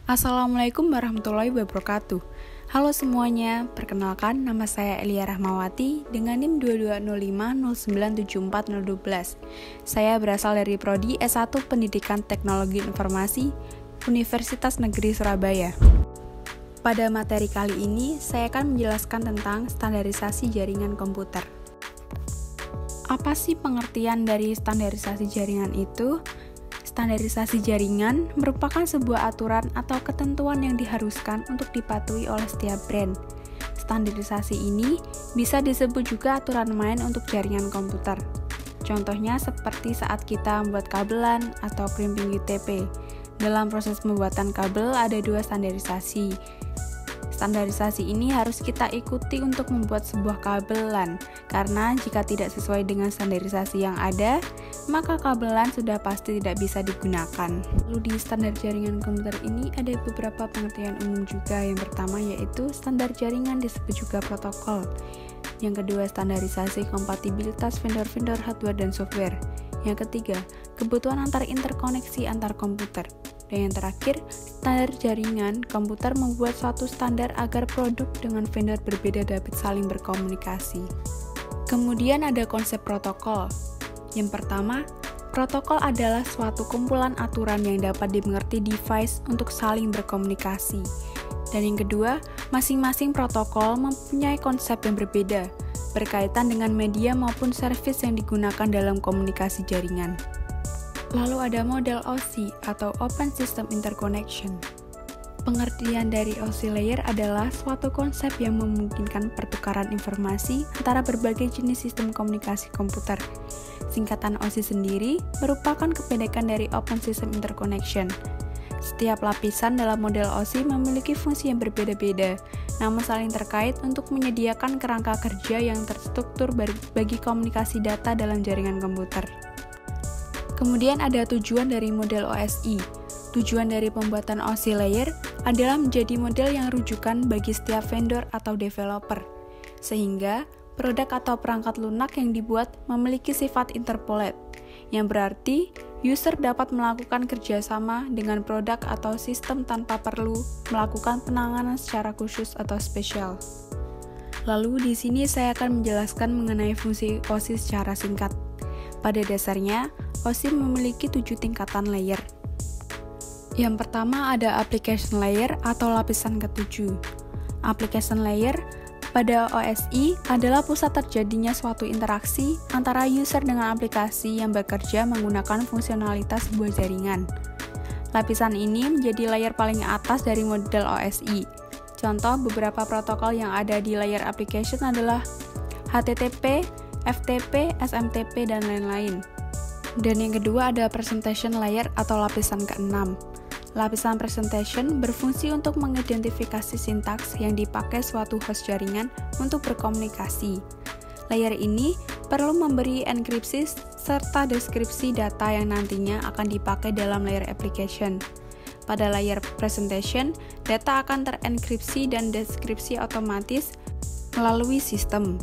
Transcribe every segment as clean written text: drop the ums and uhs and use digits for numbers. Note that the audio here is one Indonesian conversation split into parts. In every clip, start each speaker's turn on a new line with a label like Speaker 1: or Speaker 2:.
Speaker 1: Assalamualaikum warahmatullahi wabarakatuh. Halo semuanya, perkenalkan nama saya Elia Rahmawati dengan NIM 2205097412. Saya berasal dari Prodi S1 Pendidikan Teknologi Informasi Universitas Negeri Surabaya. Pada materi kali ini, saya akan menjelaskan tentang standarisasi jaringan komputer. Apa sih pengertian dari standarisasi jaringan itu? Standarisasi jaringan merupakan sebuah aturan atau ketentuan yang diharuskan untuk dipatuhi oleh setiap brand. Standarisasi ini bisa disebut juga aturan main untuk jaringan komputer. Contohnya seperti saat kita membuat kabelan atau crimping UTP. Dalam proses pembuatan kabel ada dua standarisasi. Standarisasi ini harus kita ikuti untuk membuat sebuah kabelan, karena jika tidak sesuai dengan standarisasi yang ada, maka kabelan sudah pasti tidak bisa digunakan. Lalu di standar jaringan komputer ini ada beberapa pengertian umum juga. Yang pertama yaitu standar jaringan disebut juga protokol. Yang kedua, standarisasi kompatibilitas vendor-vendor hardware dan software. Yang ketiga, kebutuhan antar interkoneksi antar komputer. Dan yang terakhir, standar jaringan komputer membuat suatu standar agar produk dengan vendor berbeda dapat saling berkomunikasi. Kemudian ada konsep protokol. Yang pertama, protokol adalah suatu kumpulan aturan yang dapat dimengerti device untuk saling berkomunikasi. Dan yang kedua, masing-masing protokol mempunyai konsep yang berbeda, berkaitan dengan media maupun service yang digunakan dalam komunikasi jaringan. Lalu ada model OSI atau Open System Interconnection. Pengertian dari OSI layer adalah suatu konsep yang memungkinkan pertukaran informasi antara berbagai jenis sistem komunikasi komputer. Singkatan OSI sendiri merupakan kependekan dari Open System Interconnection. Setiap lapisan dalam model OSI memiliki fungsi yang berbeda-beda, namun saling terkait untuk menyediakan kerangka kerja yang terstruktur bagi komunikasi data dalam jaringan komputer. Kemudian ada tujuan dari model OSI. Tujuan dari pembuatan OSI layer adalah menjadi model yang rujukan bagi setiap vendor atau developer, sehingga produk atau perangkat lunak yang dibuat memiliki sifat interpolate, yang berarti user dapat melakukan kerjasama dengan produk atau sistem tanpa perlu melakukan penanganan secara khusus atau spesial. Lalu di sini saya akan menjelaskan mengenai fungsi OSI secara singkat. Pada dasarnya, OSI memiliki 7 tingkatan layer. Yang pertama ada application layer atau lapisan ke-7. Application layer pada OSI adalah pusat terjadinya suatu interaksi antara user dengan aplikasi yang bekerja menggunakan fungsionalitas sebuah jaringan. Lapisan ini menjadi layer paling atas dari model OSI. Contoh beberapa protokol yang ada di layer application adalah HTTP, FTP, SMTP, dan lain-lain. Dan yang kedua ada presentation layer atau lapisan ke-6. Lapisan presentation berfungsi untuk mengidentifikasi sintaks yang dipakai suatu host jaringan untuk berkomunikasi. Layer ini perlu memberi enkripsi serta deskripsi data yang nantinya akan dipakai dalam layer application. Pada layer presentation, data akan terenkripsi dan deskripsi otomatis melalui sistem.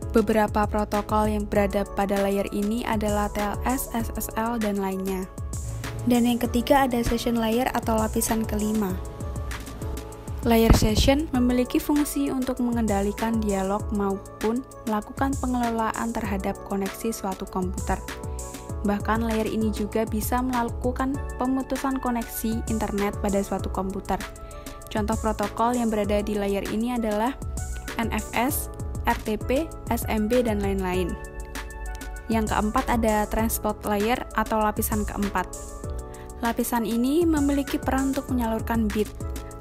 Speaker 1: Beberapa protokol yang berada pada layer ini adalah TLS, SSL, dan lainnya. Dan yang ketiga ada session layer atau lapisan ke-5. Layer session memiliki fungsi untuk mengendalikan dialog maupun melakukan pengelolaan terhadap koneksi suatu komputer. Bahkan layer ini juga bisa melakukan pemutusan koneksi internet pada suatu komputer. Contoh protokol yang berada di layer ini adalah NFS, RTP, SMB, dan lain-lain. Yang keempat ada transport layer atau lapisan keempat. Lapisan ini memiliki peran untuk menyalurkan bit.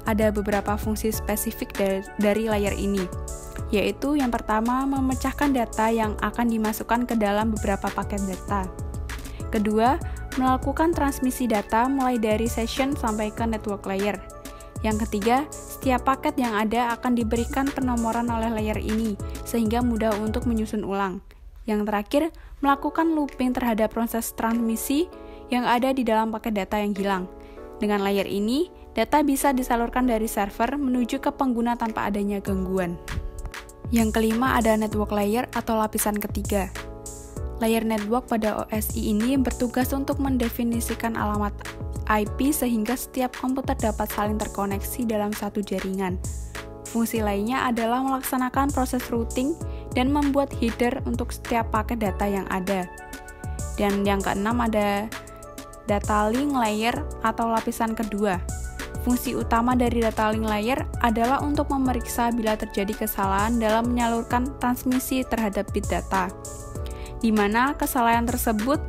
Speaker 1: Ada beberapa fungsi spesifik dari layer ini, yaitu yang pertama memecahkan data yang akan dimasukkan ke dalam beberapa paket data. Kedua, melakukan transmisi data mulai dari session sampai ke network layer. Yang ketiga, setiap paket yang ada akan diberikan penomoran oleh layer ini, sehingga mudah untuk menyusun ulang. Yang terakhir, melakukan looping terhadap proses transmisi yang ada di dalam paket data yang hilang. Dengan layer ini, data bisa disalurkan dari server menuju ke pengguna tanpa adanya gangguan. Yang kelima ada network layer atau lapisan ketiga. Layer network pada OSI ini bertugas untuk mendefinisikan alamat IP sehingga setiap komputer dapat saling terkoneksi dalam satu jaringan. Fungsi lainnya adalah melaksanakan proses routing dan membuat header untuk setiap paket data yang ada. Dan yang keenam ada data link layer atau lapisan kedua. Fungsi utama dari data link layer adalah untuk memeriksa bila terjadi kesalahan dalam menyalurkan transmisi terhadap bit data, di mana kesalahan tersebut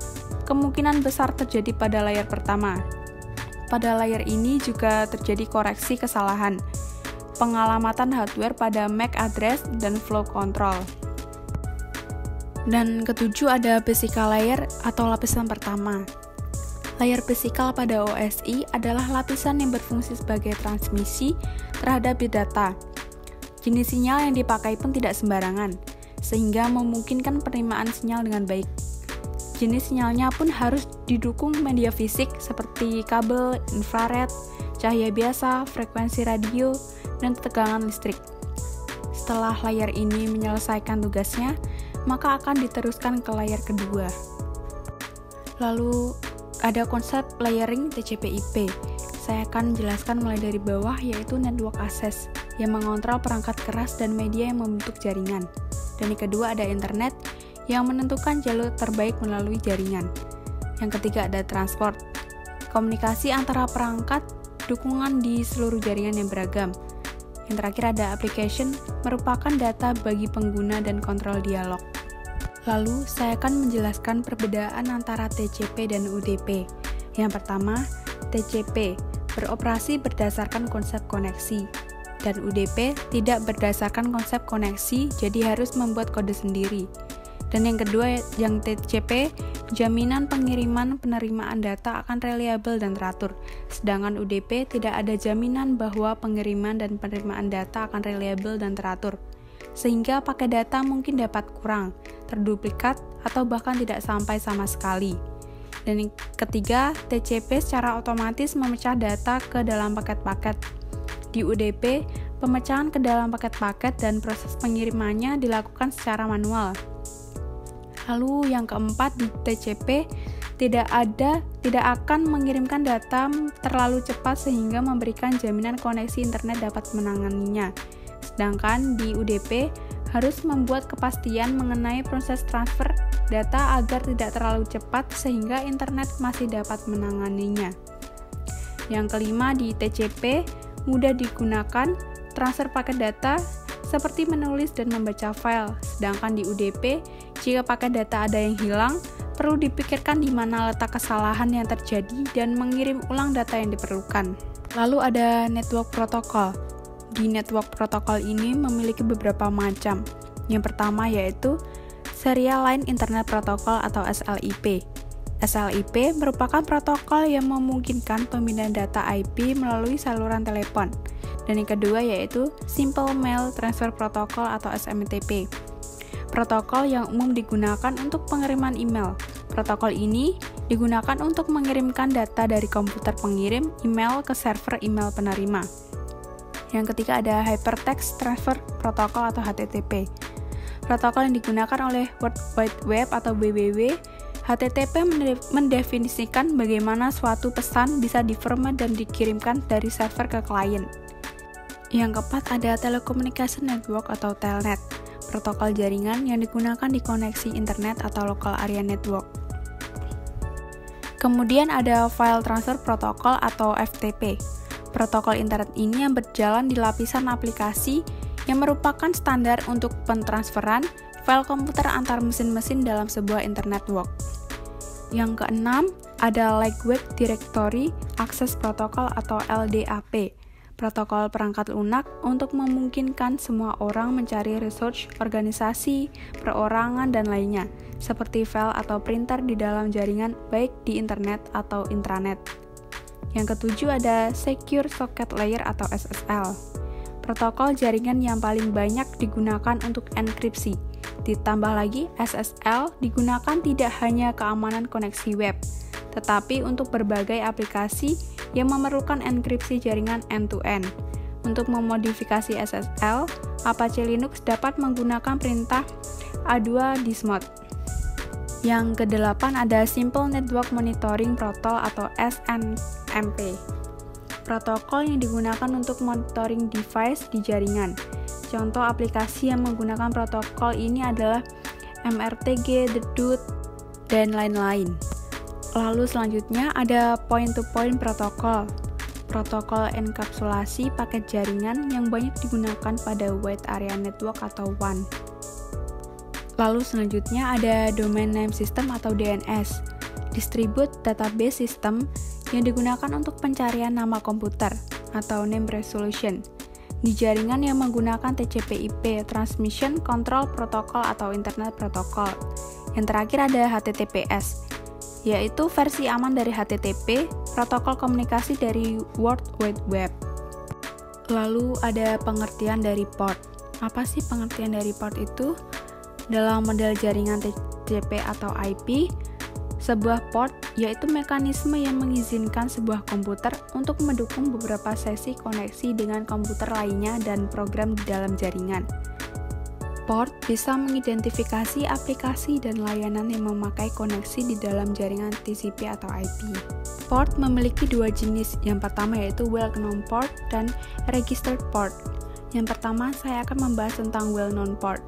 Speaker 1: kemungkinan besar terjadi pada layer pertama. Pada layer ini juga terjadi koreksi kesalahan, pengalamatan hardware pada MAC address, dan flow control. Dan ketujuh ada physical layer atau lapisan pertama. Layer physical pada OSI adalah lapisan yang berfungsi sebagai transmisi terhadap bit data. Jenis sinyal yang dipakai pun tidak sembarangan, sehingga memungkinkan penerimaan sinyal dengan baik. Jenis sinyalnya pun harus didukung media fisik seperti kabel, infrared, cahaya biasa, frekuensi radio, dan tegangan listrik. Setelah layar ini menyelesaikan tugasnya, maka akan diteruskan ke layar kedua. Lalu ada konsep layering TCP/IP. Saya akan jelaskan mulai dari bawah, yaitu network access yang mengontrol perangkat keras dan media yang membentuk jaringan. Dan yang kedua ada internet yang menentukan jalur terbaik melalui jaringan. Yang ketiga ada transport, komunikasi antara perangkat, dukungan di seluruh jaringan yang beragam. Yang terakhir ada application, merupakan data bagi pengguna dan kontrol dialog. Lalu, saya akan menjelaskan perbedaan antara TCP dan UDP. Yang pertama, TCP beroperasi berdasarkan konsep koneksi, dan UDP tidak berdasarkan konsep koneksi, jadi harus membuat kode sendiri. Dan yang kedua, yang TCP, jaminan pengiriman penerimaan data akan reliable dan teratur. Sedangkan UDP tidak ada jaminan bahwa pengiriman dan penerimaan data akan reliable dan teratur. Sehingga pakai data mungkin dapat kurang, terduplikat, atau bahkan tidak sampai sama sekali. Dan yang ketiga, TCP secara otomatis memecah data ke dalam paket-paket. Di UDP, pemecahan ke dalam paket-paket dan proses pengirimannya dilakukan secara manual. Lalu yang keempat, di TCP tidak akan mengirimkan data terlalu cepat sehingga memberikan jaminan koneksi internet dapat menanganinya. Sedangkan di UDP harus membuat kepastian mengenai proses transfer data agar tidak terlalu cepat sehingga internet masih dapat menanganinya. Yang kelima, di TCP mudah digunakan transfer paket data seperti menulis dan membaca file. Sedangkan di UDP, jika paket data ada yang hilang, perlu dipikirkan di mana letak kesalahan yang terjadi dan mengirim ulang data yang diperlukan. Lalu ada network protokol. Di network protokol ini memiliki beberapa macam. Yang pertama yaitu Serial Line Internet Protocol atau SLIP. SLIP merupakan protokol yang memungkinkan pemindahan data IP melalui saluran telepon. Dan yang kedua yaitu Simple Mail Transfer Protocol atau SMTP. Protokol yang umum digunakan untuk pengiriman email. Protokol ini digunakan untuk mengirimkan data dari komputer pengirim email ke server email penerima. Yang ketiga ada Hypertext Transfer Protocol atau HTTP. Protokol yang digunakan oleh World Wide Web atau WWW. HTTP mendefinisikan bagaimana suatu pesan bisa di-format dan dikirimkan dari server ke klien. Yang keempat ada Telecommunication Network atau Telnet. Protokol jaringan yang digunakan di koneksi internet atau local area network. Kemudian ada File Transfer Protocol atau FTP. Protokol internet ini yang berjalan di lapisan aplikasi yang merupakan standar untuk pentransferan file komputer antar mesin-mesin dalam sebuah internet network. Yang keenam, ada Lightweight Directory Access Protocol atau LDAP. Protokol perangkat lunak untuk memungkinkan semua orang mencari resource, organisasi, perorangan, dan lainnya, seperti file atau printer di dalam jaringan baik di internet atau intranet. Yang ketujuh ada Secure Socket Layer atau SSL. Protokol jaringan yang paling banyak digunakan untuk enkripsi. Ditambah lagi, SSL digunakan tidak hanya keamanan koneksi web, tetapi untuk berbagai aplikasi yang memerlukan enkripsi jaringan end-to-end. Untuk memodifikasi SSL, Apache Linux dapat menggunakan perintah A2-dismod. Yang kedelapan ada Simple Network Monitoring Protocol atau SNMP. XMP. Protokol yang digunakan untuk monitoring device di jaringan. Contoh aplikasi yang menggunakan protokol ini adalah MRTG, Dedut, dan lain-lain. Lalu selanjutnya ada point-to-point protokol. Protokol enkapsulasi paket jaringan yang banyak digunakan pada Wide Area Network atau WAN. Lalu selanjutnya ada Domain Name System atau DNS, Distribute Database System yang digunakan untuk pencarian nama komputer atau Name Resolution di jaringan yang menggunakan TCP/IP, Transmission Control Protocol atau Internet Protocol. Yang terakhir ada HTTPS, yaitu versi aman dari HTTP, protokol komunikasi dari World Wide Web. Lalu ada pengertian dari port. Apa sih pengertian dari port itu? Dalam model jaringan TCP atau IP, sebuah port yaitu mekanisme yang mengizinkan sebuah komputer untuk mendukung beberapa sesi koneksi dengan komputer lainnya dan program di dalam jaringan. Port bisa mengidentifikasi aplikasi dan layanan yang memakai koneksi di dalam jaringan TCP atau IP. Port memiliki dua jenis, yang pertama yaitu well-known port dan registered port. Yang pertama, saya akan membahas tentang well-known port.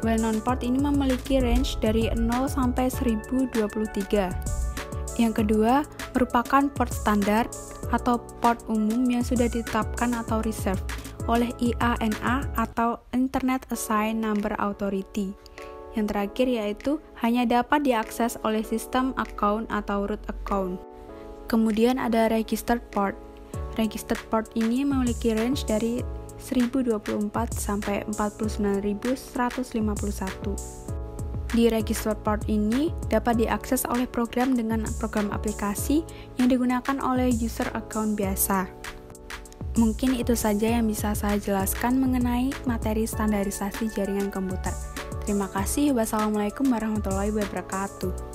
Speaker 1: Well-known port ini memiliki range dari 0 sampai 1023. Yang kedua, merupakan port standar atau port umum yang sudah ditetapkan atau reserved oleh IANA atau Internet Assigned Number Authority. Yang terakhir yaitu hanya dapat diakses oleh sistem account atau root account. Kemudian ada registered port. Registered port ini memiliki range dari 1024 sampai 49151. Di registered port ini dapat diakses oleh program dengan program aplikasi yang digunakan oleh user account biasa. Mungkin itu saja yang bisa saya jelaskan mengenai materi standarisasi jaringan komputer. Terima kasih. Wassalamualaikum warahmatullahi wabarakatuh.